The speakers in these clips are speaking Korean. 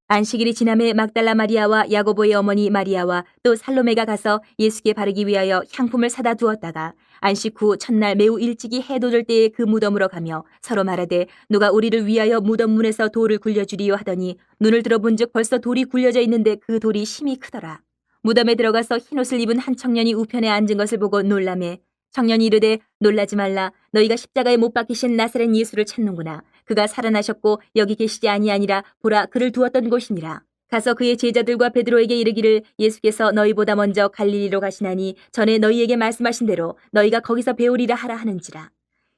안식일이 지남에 막달라 마리아와 야고보의 어머니 마리아와 또 살로메가 가서 예수께 바르기 위하여 향품을 사다 두었다가 안식 후 첫날 매우 일찍이 해 돋을 때에 그 무덤으로 가며 서로 말하되 누가 우리를 위하여 무덤 문에서 돌을 굴려주리요 하더니 눈을 들어본즉 벌써 돌이 굴려져 있는데 그 돌이 심히 크더라. 무덤에 들어가서 흰옷을 입은 한 청년이 우편에 앉은 것을 보고 놀라매 청년이 이르되 놀라지 말라. 너희가 십자가에 못 박히신 나사렛 예수를 찾는구나. 그가 살아나셨고 여기 계시지 아니하니라. 보라 그를 두었던 곳이니라. 가서 그의 제자들과 베드로에게 이르기를 예수께서 너희보다 먼저 갈릴리로 가시나니 전에 너희에게 말씀하신 대로 너희가 거기서 배우리라 하라 하는지라.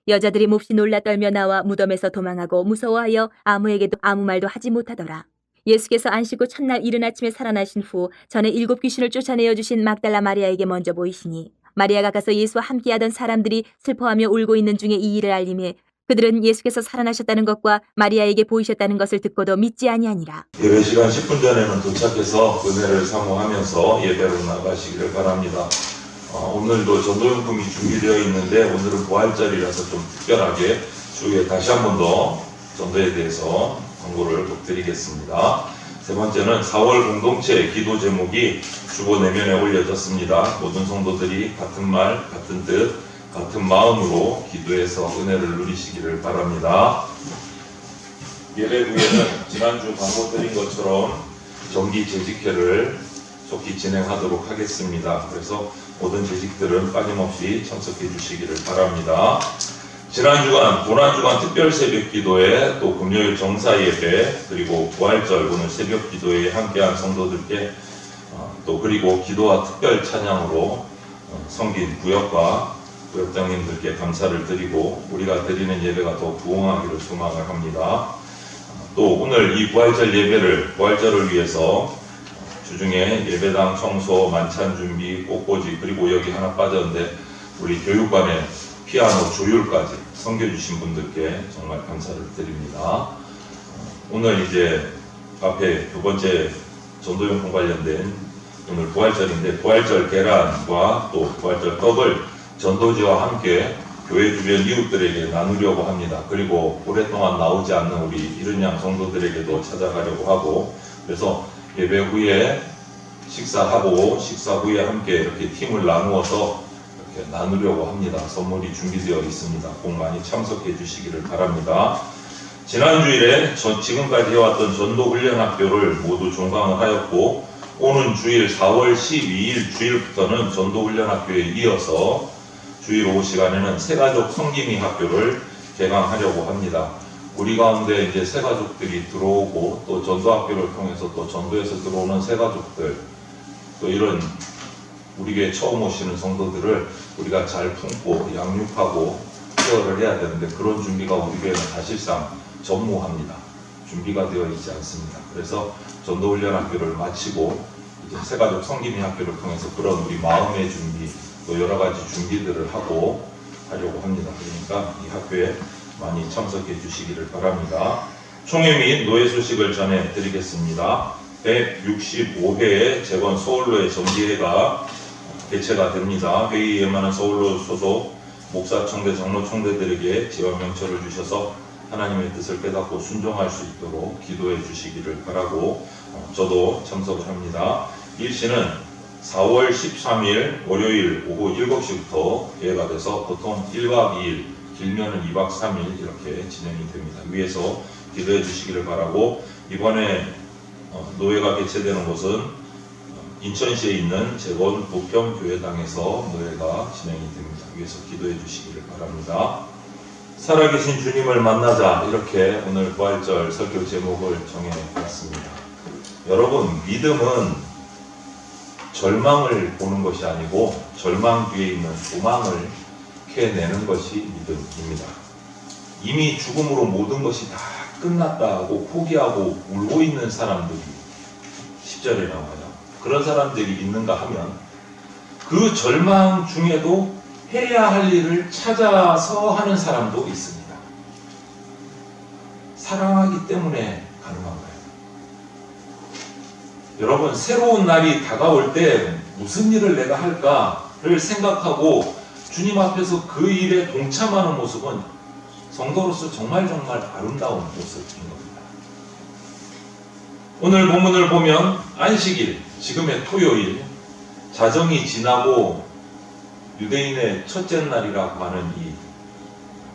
여자들이 몹시 놀라 떨며 나와 무덤에서 도망하고 무서워하여 아무에게도 아무 말도 하지 못하더라. 예수께서 안식 후 첫날 이른 아침에 살아나신 후 전에 7 귀신을 쫓아내어 주신 막달라 마리아에게 먼저 보이시니 마리아가 가서 예수와 함께하던 사람들이 슬퍼하며 울고 있는 중에 이 일을 알림해 그들은 예수께서 살아나셨다는 것과 마리아에게 보이셨다는 것을 듣고도 믿지 아니하니라. 예배 시간 10분 전에는 도착해서 은혜를 사모하면서 예배로 나가시기를 바랍니다. 오늘도 전도용품이 준비되어 있는데 오늘은 부활절이라서 좀 특별하게 주에 다시 한 번 더 전도에 대해서 광고를 꼭 드리겠습니다. 세 번째는 4월 공동체 기도 제목이 주보 내면에 올려졌습니다. 모든 성도들이 같은 말, 같은 뜻, 같은 마음으로 기도해서 은혜를 누리시기를 바랍니다. 예배 후에는 지난주 광고 드린 것처럼 정기 재직회를 속히 진행하도록 하겠습니다. 그래서 모든 재직들은 빠짐없이 참석해 주시기를 바랍니다. 지난 주간, 고난주간 특별 새벽 기도회, 또 금요일 정사 예배, 그리고 부활절 오늘 새벽 기도회에 함께한 성도들께 또 그리고 기도와 특별 찬양으로 섬긴 구역과 구역장님들께 감사를 드리고 우리가 드리는 예배가 더 부흥하기를 소망을 합니다. 또 오늘 이 부활절 예배를 부활절을 위해서 주중에 예배당 청소, 만찬 준비, 꽃꽂이 그리고 여기 하나 빠졌는데 우리 교육관의 피아노 조율까지 섬겨주신 분들께 정말 감사를 드립니다. 오늘 이제 앞에 두 번째 전도용품 관련된 오늘 부활절인데 부활절 계란과 또 부활절 떡을 전도지와 함께 교회 주변 이웃들에게 나누려고 합니다. 그리고 오랫동안 나오지 않는 우리 이른양 성도들에게도 찾아가려고 하고 그래서 예배 후에 식사하고 식사 후에 함께 이렇게 팀을 나누어서 이렇게 나누려고 합니다. 선물이 준비되어 있습니다. 꼭 많이 참석해 주시기를 바랍니다. 지난 주일에 지금까지 해왔던 전도훈련학교를 모두 종강을 하였고 오는 주일 4월 12일 주일부터는 전도훈련학교에 이어서 주일 오후 시간에는 새가족 성김이 학교를 개강하려고 합니다. 우리 가운데 이제 새가족들이 들어오고 또 전도학교를 통해서 또 전도에서 들어오는 새가족들 또 이런 우리 교회 처음 오시는 성도들을 우리가 잘 품고 양육하고 케어를 해야 되는데 그런 준비가 우리 교회는 사실상 전무합니다. 준비가 되어 있지 않습니다. 그래서 전도훈련학교를 마치고 이제 새가족 성김이 학교를 통해서 그런 우리 마음의 준비 또 여러 가지 준비들을 하려고 합니다. 그러니까 이 학교에 많이 참석해 주시기를 바랍니다. 총회 및 노예 소식을 전해 드리겠습니다. 165회의 재건 서울로의 정기회가 개최가 됩니다. 회의에만은 서울로 소속 목사 총대, 장로 총대들에게 지원 명철을 주셔서 하나님의 뜻을 깨닫고 순종할 수 있도록 기도해 주시기를 바라고 저도 참석을 합니다. 일시는 4월 13일 월요일 오후 7시부터 예가 돼서 보통 1박 2일, 길면은 2박 3일 이렇게 진행이 됩니다. 위에서 기도해 주시기를 바라고 이번에 노예가 개최되는 곳은 인천시에 있는 재건 부평교회당에서 노예가 진행이 됩니다. 위에서 기도해 주시기를 바랍니다. 살아계신 주님을 만나자 이렇게 오늘 부활절 설교 제목을 정해봤습니다. 여러분 믿음은 절망을 보는 것이 아니고 절망 뒤에 있는 소망을 캐내는 것이 믿음입니다. 이미 죽음으로 모든 것이 다 끝났다고 포기하고 울고 있는 사람들이 10절에 나와요. 그런 사람들이 있는가 하면 그 절망 중에도 해야 할 일을 찾아서 하는 사람도 있습니다. 사랑하기 때문에 가능한 거예요. 여러분 새로운 날이 다가올 때 무슨 일을 내가 할까를 생각하고 주님 앞에서 그 일에 동참하는 모습은 성도로서 정말 아름다운 모습인 겁니다. 오늘 본문을 보면 안식일, 지금의 토요일, 자정이 지나고 유대인의 첫째 날이라고 하는 이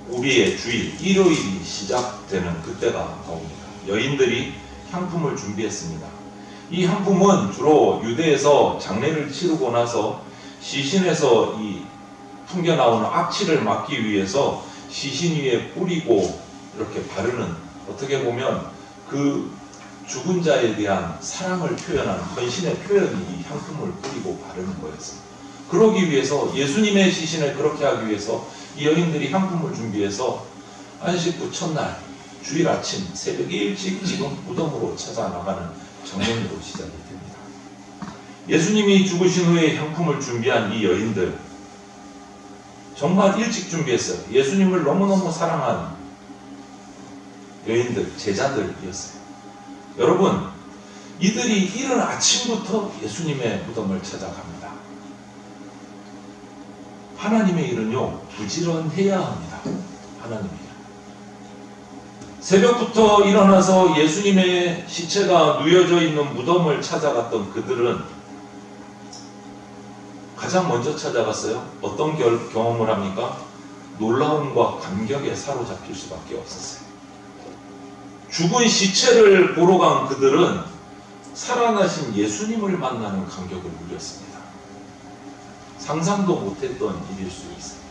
우리의 주일, 일요일이 시작되는 그때가 나옵니다. 여인들이 향품을 준비했습니다. 이 향품은 주로 유대에서 장례를 치르고 나서 시신에서 이 풍겨 나오는 악취를 막기 위해서 시신 위에 뿌리고 이렇게 바르는, 어떻게 보면 그 죽은 자에 대한 사랑을 표현하는 헌신의 표현이 이 향품을 뿌리고 바르는 거였습니다. 그러기 위해서, 예수님의 시신을 그렇게 하기 위해서 이 여인들이 향품을 준비해서 안식 후 첫날 주일 아침 새벽 일찍 지금 무덤으로 찾아나가는 장면으로 시작이 됩니다. 예수님이 죽으신 후에 향품을 준비한 이 여인들, 정말 일찍 준비했어요. 예수님을 너무너무 사랑하는 여인들, 제자들이었어요. 여러분, 이들이 이른 아침부터 예수님의 무덤을 찾아갑니다. 하나님의 일은요, 부지런해야 합니다. 하나님의 일. 새벽부터 일어나서 예수님의 시체가 누여져 있는 무덤을 찾아갔던 그들은 가장 먼저 찾아갔어요. 어떤 경험을 합니까? 놀라움과 감격에 사로잡힐 수밖에 없었어요. 죽은 시체를 보러 간 그들은 살아나신 예수님을 만나는 감격을 누렸습니다. 상상도 못했던 일일 수 있어요.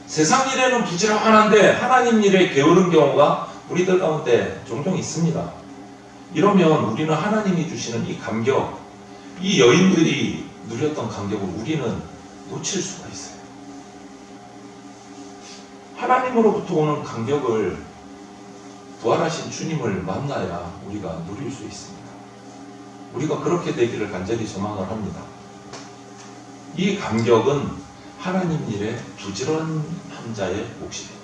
세상 일에는 부지런한데 하나님 일에 게으른 경우가 우리들 가운데 종종 있습니다. 이러면 우리는 하나님이 주시는 이 감격, 이 여인들이 누렸던 감격을 우리는 놓칠 수가 있어요. 하나님으로부터 오는 감격을 부활하신 주님을 만나야 우리가 누릴 수 있습니다. 우리가 그렇게 되기를 간절히 소망을 합니다. 이 감격은 하나님 일에 부지런한 자의 몫입니다.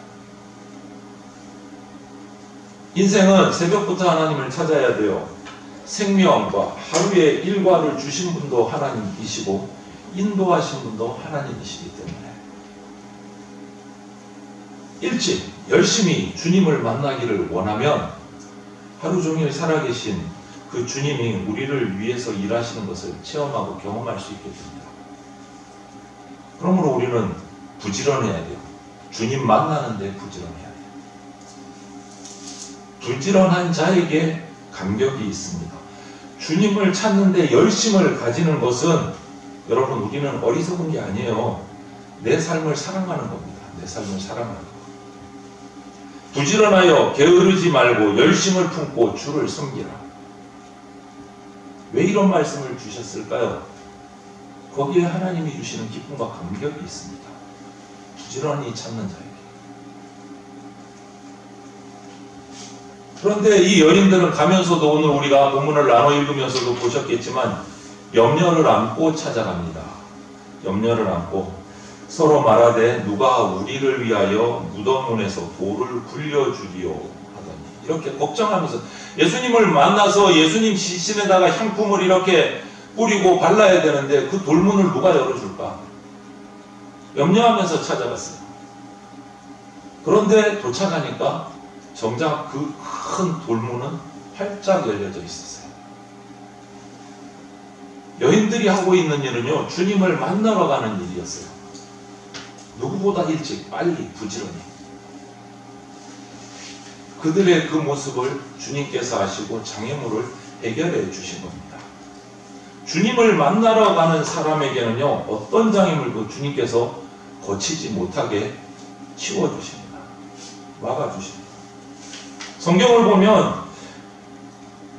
인생은 새벽부터 하나님을 찾아야 돼요. 생명과 하루의 일과를 주신 분도 하나님이시고 인도하신 분도 하나님이시기 때문에 일찍 열심히 주님을 만나기를 원하면 하루 종일 살아계신 그 주님이 우리를 위해서 일하시는 것을 체험하고 경험할 수 있게 됩니다. 그러므로 우리는 부지런해야 돼요. 주님 만나는데 부지런해야 돼요. 부지런한 자에게 감격이 있습니다. 주님을 찾는데 열심을 가지는 것은, 여러분, 우리는 어리석은 게 아니에요. 내 삶을 사랑하는 겁니다. 내 삶을 사랑하는 것. 부지런하여 게으르지 말고 열심을 품고 주를 섬기라. 왜 이런 말씀을 주셨을까요? 거기에 하나님이 주시는 기쁨과 감격이 있습니다. 부지런히 찾는 자에게. 그런데 이 여인들은 가면서도, 오늘 우리가 본문을 나눠 읽으면서도 보셨겠지만, 염려를 안고 찾아갑니다. 염려를 안고 서로 말하되 누가 우리를 위하여 무덤문에서 돌을 굴려주리요 하더니, 이렇게 걱정하면서, 예수님을 만나서 예수님 시신에다가 향품을 이렇게 뿌리고 발라야 되는데 그 돌문을 누가 열어줄까? 염려하면서 찾아갔어요. 그런데 도착하니까 정작 그 큰 돌문은 활짝 열려져 있었어요. 여인들이 하고 있는 일은요, 주님을 만나러 가는 일이었어요. 누구보다 일찍, 빨리, 부지런히. 그들의 그 모습을 주님께서 아시고 장애물을 해결해 주신 겁니다. 주님을 만나러 가는 사람에게는요, 어떤 장애물도 주님께서 거치지 못하게 치워주십니다. 막아주십니다. 성경을 보면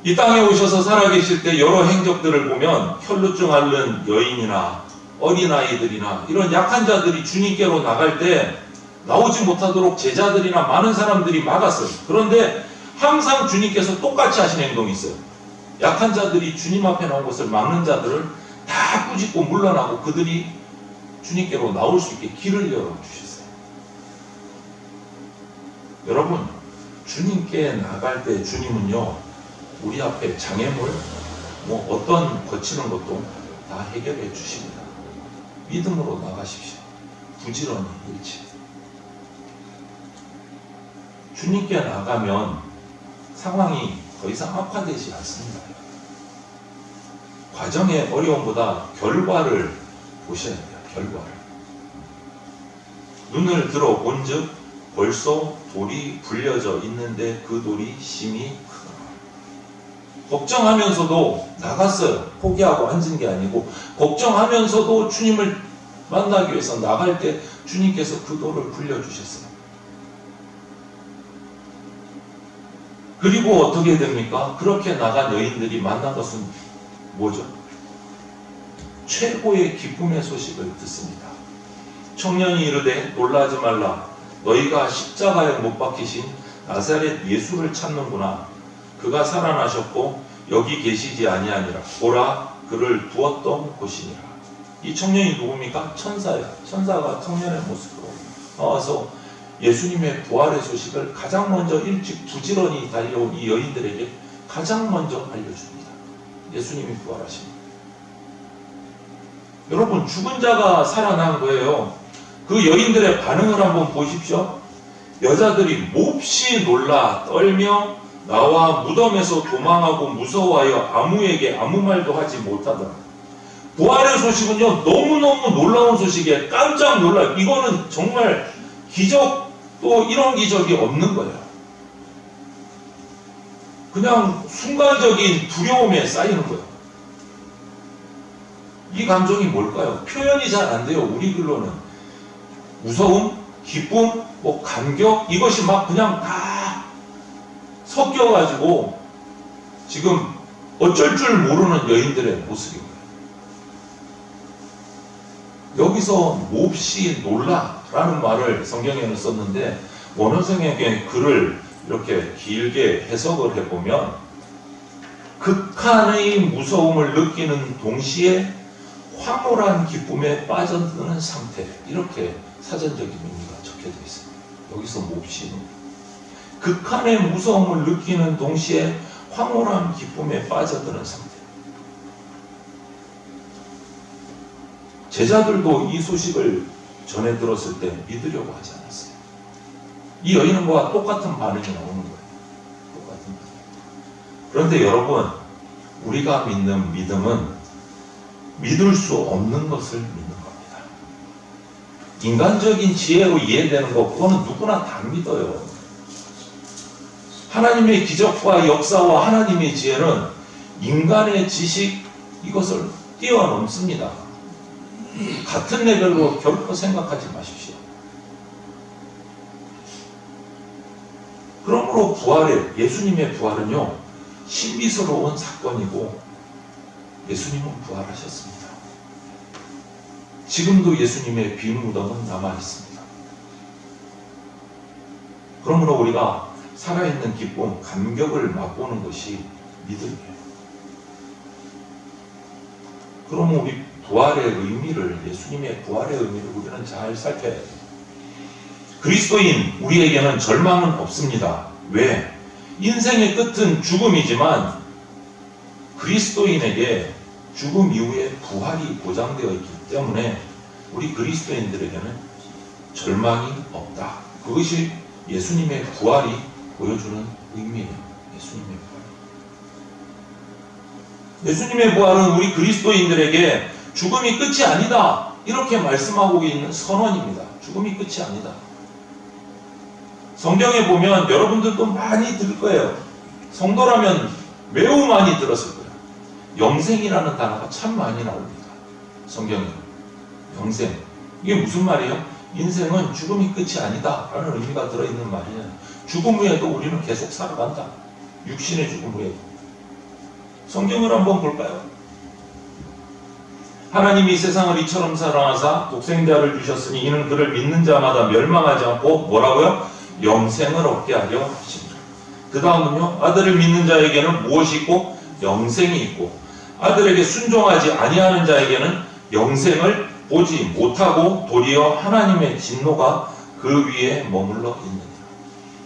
이 땅에 오셔서 살아계실 때 여러 행적들을 보면 혈루증 앓는 여인이나 어린아이들이나 이런 약한 자들이 주님께로 나갈 때 나오지 못하도록 제자들이나 많은 사람들이 막았어요. 그런데 항상 주님께서 똑같이 하신 행동이 있어요. 약한 자들이 주님 앞에 나온 것을 막는 자들을 다 꾸짖고 물러나고 그들이 주님께로 나올 수 있게 길을 열어주셨어요. 여러분, 주님께 나갈 때 주님은요, 우리 앞에 장애물, 어떤 거치는 것도 다 해결해 주십니다. 믿음으로 나가십시오. 부지런히 일찍. 주님께 나가면 상황이 더 이상 악화되지 않습니다. 과정의 어려움보다 결과를 보셔야 돼요. 결과를. 눈을 들어 본즉 벌써 돌이 불려져 있는데 그 돌이 심히 크다. 걱정하면서도 나갔어요. 포기하고 앉은 게 아니고 걱정하면서도 주님을 만나기 위해서 나갈 때 주님께서 그 돌을 불려주셨어요. 그리고 어떻게 됩니까? 그렇게 나간 여인들이 만난 것은 뭐죠? 최고의 기쁨의 소식을 듣습니다. 청년이 이르되 놀라지 말라. 너희가 십자가에 못 박히신 나사렛 예수를 찾는구나. 그가 살아나셨고 여기 계시지 아니하니라. 보라, 그를 두었던 곳이니라. 이 청년이 누굽니까? 천사야. 천사가 청년의 모습으로 나와서 예수님의 부활의 소식을 가장 먼저 일찍 부지런히 달려온 이 여인들에게 가장 먼저 알려줍니다. 예수님이 부활하십니다. 여러분, 죽은 자가 살아난 거예요. 그 여인들의 반응을 한번 보십시오. 여자들이 몹시 놀라 떨며 나와 무덤에서 도망하고 무서워하여 아무에게 아무 말도 하지 못하더라. 부활의 소식은요, 너무너무 놀라운 소식이에요. 깜짝 놀라요. 이거는 정말 기적, 또 이런 기적이 없는 거예요. 그냥 순간적인 두려움에 쌓이는 거예요. 이 감정이 뭘까요? 표현이 잘 안 돼요. 우리 글로는. 무서움, 기쁨, 뭐 감격, 이것이 막 그냥 다 섞여가지고 지금 어쩔 줄 모르는 여인들의 모습인 거예요. 여기서 몹시 놀라라는 말을 성경에는 썼는데 원어 성경의 글을 이렇게 길게 해석을 해보면 극한의 무서움을 느끼는 동시에 황홀한 기쁨에 빠져드는 상태, 이렇게 사전적인 의미가 적혀져 있습니다. 여기서 몹시 극한의 무서움을 느끼는 동시에 황홀한 기쁨에 빠져드는 상태. 제자들도 이 소식을 전해 들었을 때 믿으려고 하지 않았어요. 이 여인과 똑같은 반응이 나오는 거예요. 똑같은 반응. 그런데 여러분, 우리가 믿는 믿음은 믿을 수 없는 것을 믿는 겁니다. 인간적인 지혜로 이해되는 것, 그거는 누구나 다 믿어요. 하나님의 기적과 역사와 하나님의 지혜는 인간의 지식, 이것을 뛰어넘습니다. 같은 레벨로 결코 생각하지 마십시오. 그러므로 예수님의 부활은요, 신비스러운 사건이고 예수님은 부활하셨습니다. 지금도 예수님의 빈 무덤은 남아있습니다. 그러므로 우리가 살아있는 기쁨, 감격을 맛보는 것이 믿음이에요. 그러면 우리 부활의 의미를, 예수님의 부활의 의미를 우리는 잘 살펴야 돼요. 그리스도인 우리에게는 절망은 없습니다. 왜? 인생의 끝은 죽음이지만 그리스도인에게 죽음 이후에 부활이 보장되어 있기 때문에 우리 그리스도인들에게는 절망이 없다. 그것이 예수님의 부활이 보여주는 의미예요. 예수님의 부활. 예수님의 부활은 우리 그리스도인들에게 죽음이 끝이 아니다, 이렇게 말씀하고 있는 선언입니다. 죽음이 끝이 아니다. 성경에 보면 여러분들도 많이 들을 거예요. 성도라면 매우 많이 들었을 거예요. 영생이라는 단어가 참 많이 나옵니다. 성경에. 영생. 이게 무슨 말이에요? 인생은 죽음이 끝이 아니다 라는 의미가 들어있는 말이에요. 죽음 후에도 우리는 계속 살아간다. 육신의 죽음 후에도. 성경을 한번 볼까요? 하나님이 세상을 이처럼 사랑하사 독생자를 주셨으니 이는 그를 믿는 자마다 멸망하지 않고 뭐라고요? 영생을 얻게 하려 하십니다. 그 다음은요, 아들을 믿는 자에게는 무엇이 있고? 영생이 있고, 아들에게 순종하지 아니하는 자에게는 영생을 보지 못하고 도리어 하나님의 진노가 그 위에 머물러 있느니라.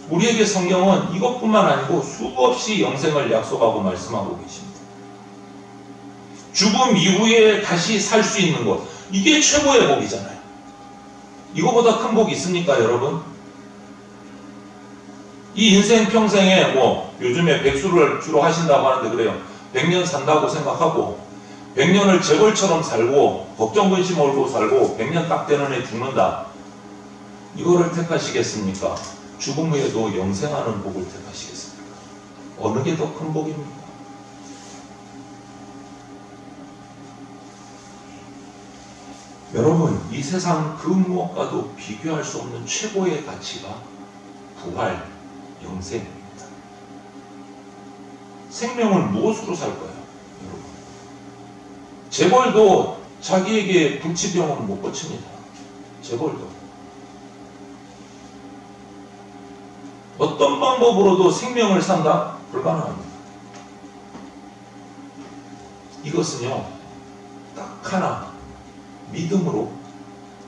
우리에게 성경은 이것뿐만 아니고 수없이 영생을 약속하고 말씀하고 계십니다. 죽음 이후에 다시 살 수 있는 것, 이게 최고의 복이잖아요. 이거보다 큰 복이 있습니까, 여러분? 이 인생 평생에 뭐 요즘에 백수를 주로 하신다고 하는데 그래요. 100년 산다고 생각하고 100년을 재벌처럼 살고 걱정 근심 얼고 살고 100년 딱 되는 애 죽는다. 이거를 택하시겠습니까? 죽음 후에도 영생하는 복을 택하시겠습니까? 어느 게 더 큰 복입니까? 여러분, 이 세상 그 무엇과도 비교할 수 없는 최고의 가치가 부활, 영생입니다. 생명을 무엇으로 살 거예요, 여러분? 재벌도 자기에게 불치병은 못 고칩니다. 재벌도. 어떤 방법으로도 생명을 산다? 불가능합니다. 이것은요, 딱 하나, 믿음으로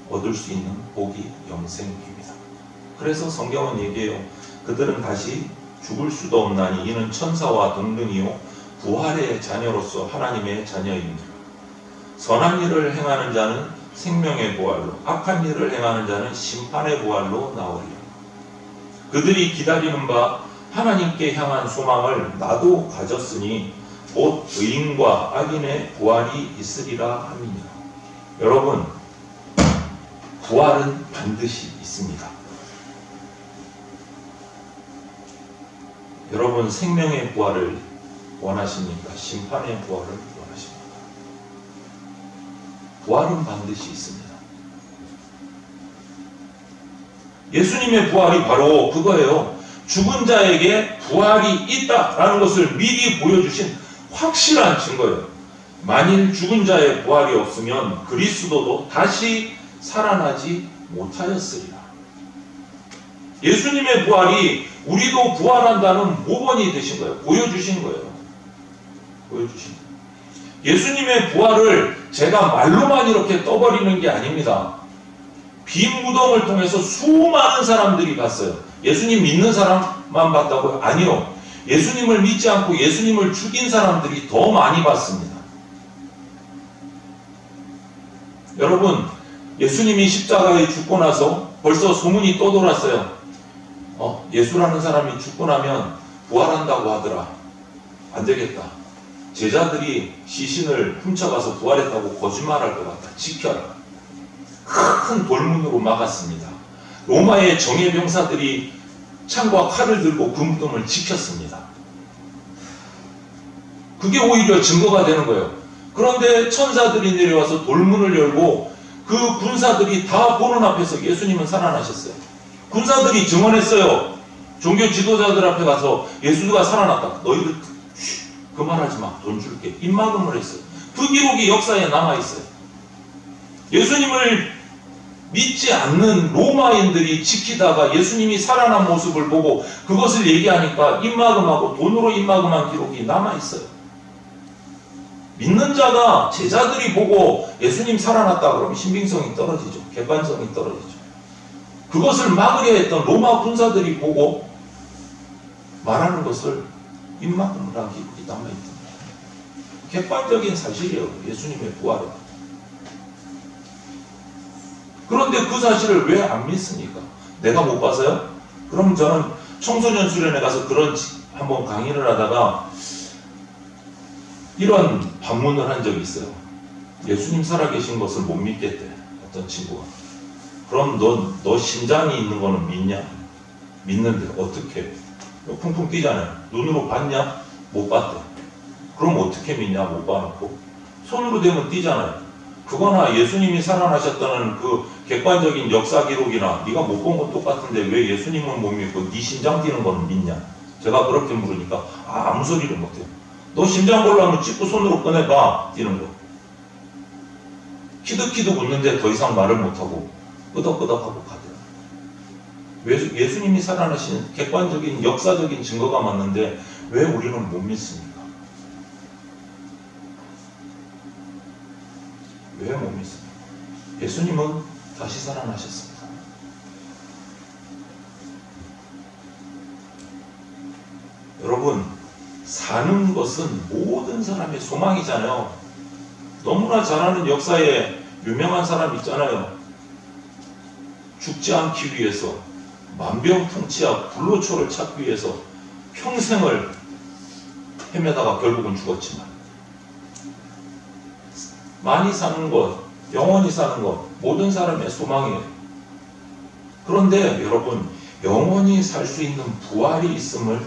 얻을 수 있는 복이 영생입니다. 그래서 성경은 얘기해요. 그들은 다시 죽을 수도 없나니 이는 천사와 동등이요 부활의 자녀로서 하나님의 자녀입니다. 선한 일을 행하는 자는 생명의 부활로, 악한 일을 행하는 자는 심판의 부활로 나오리라. 그들이 기다리는 바 하나님께 향한 소망을 나도 가졌으니 곧 의인과 악인의 부활이 있으리라 함이니라. 여러분, 부활은 반드시 있습니다. 여러분, 생명의 부활을 원하십니까? 심판의 부활을 원하십니까? 부활은 반드시 있습니다. 예수님의 부활이 바로 그거예요. 죽은 자에게 부활이 있다라는 것을 미리 보여주신 확실한 증거예요. 만일 죽은 자의 부활이 없으면 그리스도도 다시 살아나지 못하였으리라. 예수님의 부활이 우리도 부활한다는 모범이 되신 거예요. 보여주신 거예요. 보여주신 거예요. 예수님의 부활을 제가 말로만 이렇게 떠버리는 게 아닙니다. 빈 무덤을 통해서 수많은 사람들이 봤어요. 예수님 믿는 사람만 봤다고요? 아니요. 예수님을 믿지 않고 예수님을 죽인 사람들이 더 많이 봤습니다. 여러분, 예수님이 십자가에 죽고 나서 벌써 소문이 떠돌았어요. 예수라는 사람이 죽고 나면 부활한다고 하더라. 안 되겠다. 제자들이 시신을 훔쳐가서 부활했다고 거짓말할 것 같다. 지켜라. 큰 돌문으로 막았습니다. 로마의 정예병사들이 창과 칼을 들고 그 무덤을 지켰습니다. 그게 오히려 증거가 되는 거예요. 그런데 천사들이 내려와서 돌문을 열고 그 군사들이 다 보는 앞에서 예수님은 살아나셨어요. 군사들이 증언했어요. 종교 지도자들 앞에 가서 예수가 살아났다. 너희들 그 말하지 마. 돈 줄게. 입막음을 했어요. 그 기록이 역사에 남아있어요. 예수님을 믿지 않는 로마인들이 지키다가 예수님이 살아난 모습을 보고 그것을 얘기하니까 입막음하고 돈으로 입막음한 기록이 남아있어요. 믿는 자가 제자들이 보고 예수님 살아났다 그러면 신빙성이 떨어지죠. 객관성이 떨어지죠. 그것을 막으려 했던 로마 군사들이 보고 말하는 것을 입막음을 한 기록이 남아있던 거예요. 객관적인 사실이에요. 예수님의 부활은. 그런데 그 사실을 왜 안 믿습니까? 내가 못 봐서요? 그럼 저는 청소년 수련회 가서 그런 한번 강의를 하다가 이런 반문을 한 적이 있어요. 예수님 살아계신 것을 못 믿겠대. 어떤 친구가. 그럼 너 심장이 있는 거는 믿냐? 믿는데 어떻게? 쿵쿵 뛰잖아요. 눈으로 봤냐? 못 봤대. 그럼 어떻게 믿냐? 못 봐놓고. 손으로 대면 뛰잖아요. 그거나 예수님이 살아나셨다는 그 객관적인 역사 기록이나 네가 못 본 건 똑같은데 왜 예수님은 못 믿고 네 심장 뛰는 거는 믿냐? 제가 그렇게 물으니까 아무 소리를 못해요. 너 심장 보려면 찍고 손으로 꺼내봐. 뛰는 거. 키득키득 웃는데 더 이상 말을 못하고 끄덕끄덕하고 가대요. 예수님이 살아나신 객관적인 역사적인 증거가 맞는데 왜 우리는 못 믿습니까? 왜 못 믿습니까? 예수님은 다시 살아나셨습니다. 여러분, 사는 것은 모든 사람의 소망이잖아요. 너무나 잘 아는 역사에 유명한 사람 있잖아요. 죽지 않기 위해서 만병통치약 불로초를 찾기 위해서 평생을 헤매다가 결국은 죽었지만, 많이 사는 것, 영원히 사는 것, 모든 사람의 소망이에요. 그런데 여러분, 영원히 살 수 있는 부활이 있음을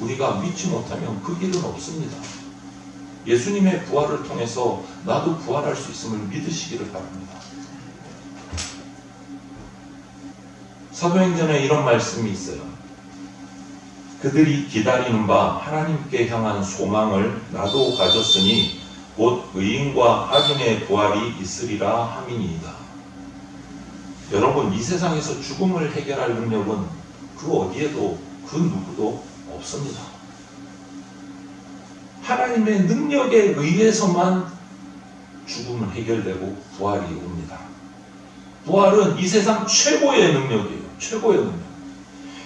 우리가 믿지 못하면 그 일은 없습니다. 예수님의 부활을 통해서 나도 부활할 수 있음을 믿으시기를 바랍니다. 사도행전에 이런 말씀이 있어요. 그들이 기다리는 바 하나님께 향한 소망을 나도 가졌으니 곧 의인과 악인의 부활이 있으리라 함이니이다. 여러분, 이 세상에서 죽음을 해결할 능력은 그 어디에도 그 누구도 없습니다. 하나님의 능력에 의해서만 죽음은 해결되고 부활이 옵니다. 부활은 이 세상 최고의 능력이에요. 최고의 능력.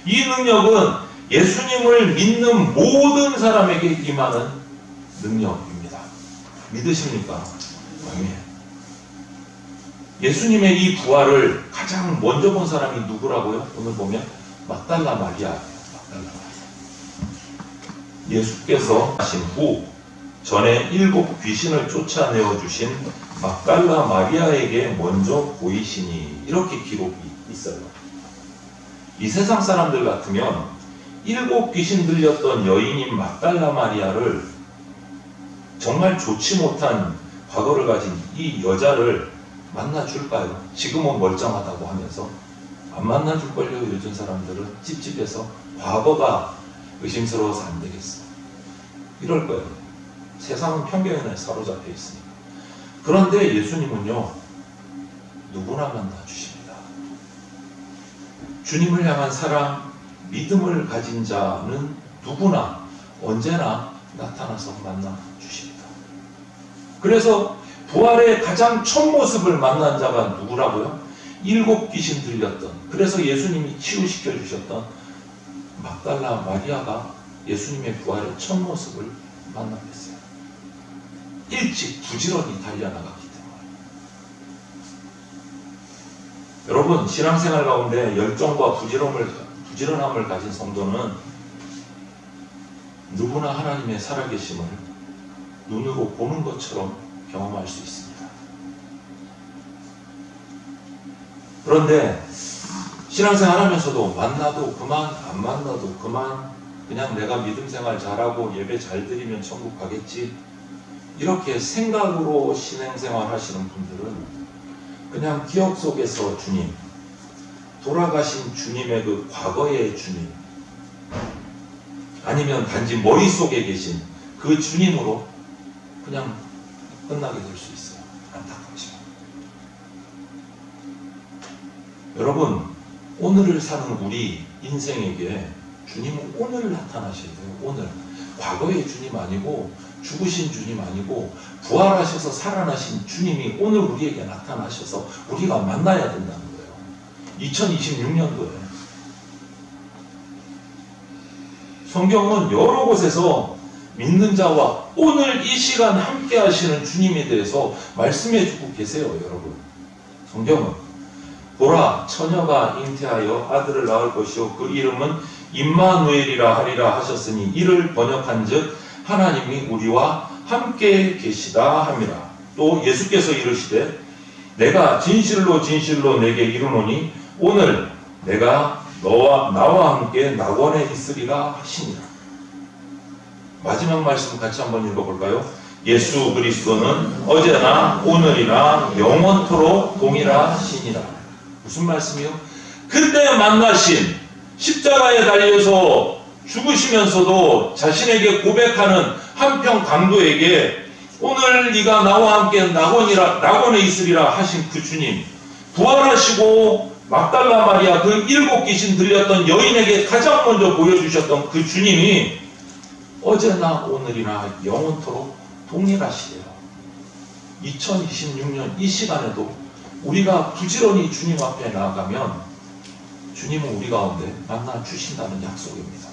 이 능력은 예수님을 믿는 모든 사람에게 임하는 능력입니다. 믿으십니까? 아멘. 예수님의 이 부활을 가장 먼저 본 사람이 누구라고요? 오늘 보면 막달라 마리아예요. 막달라 마리아. 예수께서 하신 후 전에 7 귀신을 쫓아내어 주신 막달라 마리아에게 먼저 보이시니, 이렇게 기록이 있어요. 이 세상 사람들 같으면 7 귀신 들렸던 여인인 막달라 마리아를, 정말 좋지 못한 과거를 가진 이 여자를 만나줄까요? 지금은 멀쩡하다고 하면서 안 만나줄걸요. 요즘 사람들은 찝찝해서 과거가 의심스러워서 안 되겠어, 이럴 거예요. 세상은 편견에 사로잡혀 있으니까. 그런데 예수님은요, 누구나 만나주십니다. 주님을 향한 사랑, 믿음을 가진 자는 누구나 언제나 나타나서 만나주십니다. 그래서 부활의 가장 첫 모습을 만난 자가 누구라고요? 7 귀신 들렸던, 그래서 예수님이 치유시켜 주셨던 막달라 마리아가 예수님의 부활의 첫 모습을 만나뵀어요. 일찍 부지런히 달려나갔기 때문에. 여러분, 신앙생활 가운데 열정과 부지런함을 가진 성도는 누구나 하나님의 살아계심을 눈으로 보는 것처럼 경험할 수 있습니다. 그런데 신앙생활 하면서도 만나도 그만, 안 만나도 그만, 그냥 내가 믿음 생활 잘하고 예배 잘 드리면 천국 가겠지, 이렇게 생각으로 신앙생활 하시는 분들은 그냥 기억 속에서 주님, 돌아가신 주님의 그 과거의 주님, 아니면 단지 머릿속에 계신 그 주님으로 그냥 끝나게 될 수 있어요. 안타깝지만. 여러분, 오늘을 사는 우리 인생에게 주님은 오늘 나타나셔야 돼요. 오늘. 과거의 주님 아니고, 죽으신 주님 아니고, 부활하셔서 살아나신 주님이 오늘 우리에게 나타나셔서 우리가 만나야 된다는 거예요. 2026년도에. 성경은 여러 곳에서 믿는 자와 오늘 이 시간 함께 하시는 주님에 대해서 말씀해 주고 계세요. 여러분, 성경은 보라, 처녀가 잉태하여 아들을 낳을 것이요 그 이름은 임마누엘이라 하리라 하셨으니, 이를 번역한 즉 하나님이 우리와 함께 계시다 함이라. 또 예수께서 이르시되 내가 진실로 진실로 내게 이르노니 오늘 내가 나와 함께 낙원에 있으리라 하시니라. 마지막 말씀 같이 한번 읽어볼까요? 예수 그리스도는 어제나 오늘이나 영원토록 동일하시니라. 무슨 말씀이요? 그때 만나신, 십자가에 달려서 죽으시면서도 자신에게 고백하는 한평 강도에게 오늘 네가 나와 함께 낙원에 있으리라 하신 그 주님, 부활하시고 막달라 마리아 그 7 귀신 들렸던 여인에게 가장 먼저 보여주셨던 그 주님이 어제나 오늘이나 영원토록 동일하시대요. 2026년 이 시간에도 우리가 부지런히 주님 앞에 나아가면 주님은 우리 가운데 만나 주신다는 약속입니다.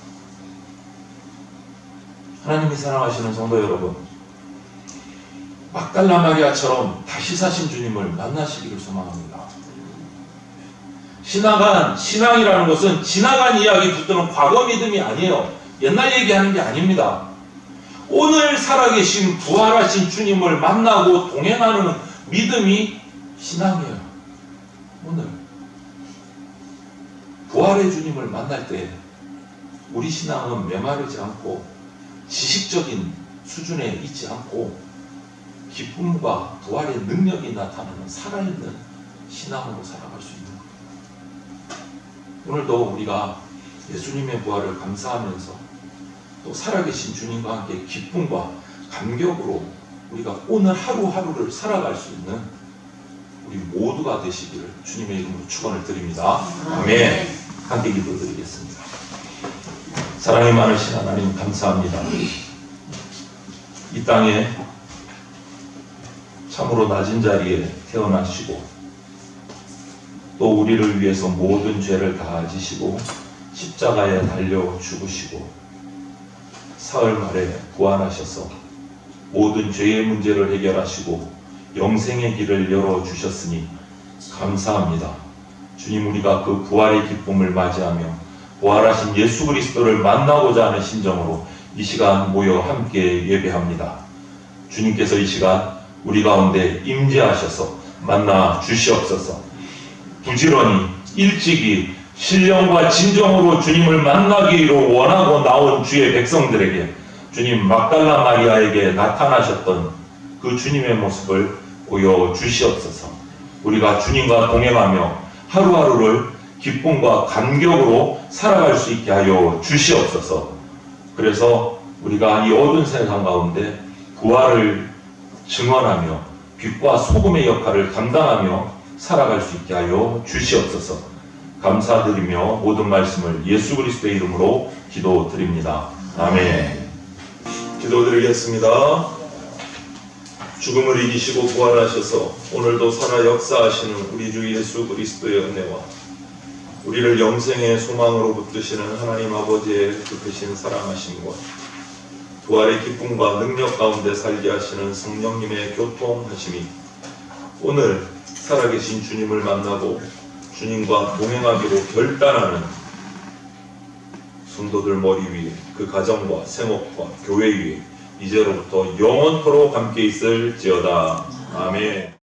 하나님이 사랑하시는 성도 여러분, 막달라 마리아처럼 다시 사신 주님을 만나시기를 소망합니다. 신앙이라는 것은 지나간 이야기 붙드는 과거 믿음이 아니에요. 옛날 얘기하는 게 아닙니다. 오늘 살아계신 부활하신 주님을 만나고 동행하는 믿음이 신앙이에요. 오늘 부활의 주님을 만날 때 우리 신앙은 메마르지 않고 지식적인 수준에 있지 않고 기쁨과 부활의 능력이 나타나는 살아있는 신앙으로 살아갈 수 있는 거예요. 오늘도 우리가 예수님의 부활을 감사하면서 또 살아계신 주님과 함께 기쁨과 감격으로 우리가 오늘 하루하루를 살아갈 수 있는 우리 모두가 되시기를 주님의 이름으로 축원을 드립니다. 아멘. 함께 기도드리겠습니다. 사랑이 많으신 하나님 감사합니다. 이 땅에 참으로 낮은 자리에 태어나시고 또 우리를 위해서 모든 죄를 다 지시고 십자가에 달려 죽으시고 사흘 만에 부활하셔서 모든 죄의 문제를 해결하시고 영생의 길을 열어주셨으니 감사합니다. 주님, 우리가 그 부활의 기쁨을 맞이하며 부활하신 예수 그리스도를 만나고자 하는 심정으로 이 시간 모여 함께 예배합니다. 주님께서 이 시간 우리 가운데 임재하셔서 만나 주시옵소서. 부지런히 일찍이 신령과 진정으로 주님을 만나기로 원하고 나온 주의 백성들에게 주님 막달라 마리아에게 나타나셨던 그 주님의 모습을 보여주시옵소서. 우리가 주님과 동행하며 하루하루를 기쁨과 감격으로 살아갈 수 있게 하여 주시옵소서. 그래서 우리가 이 어두운 세상 가운데 부활을 증언하며 빛과 소금의 역할을 감당하며 살아갈 수 있게 하여 주시옵소서. 감사드리며 모든 말씀을 예수 그리스도의 이름으로 기도드립니다. 아멘. 기도드리겠습니다. 죽음을 이기시고 부활하셔서 오늘도 살아 역사하시는 우리 주 예수 그리스도의 은혜와 우리를 영생의 소망으로 붙드시는 하나님 아버지의 그 크신 사랑하심과 부활의 기쁨과 능력 가운데 살게 하시는 성령님의 교통하심이 오늘 살아계신 주님을 만나고 주님과 동행하기로 결단하는 성도들 머리 위에 그 가정과 생업과 교회 위에 이제로부터 영원토록 함께 있을지어다. 아멘.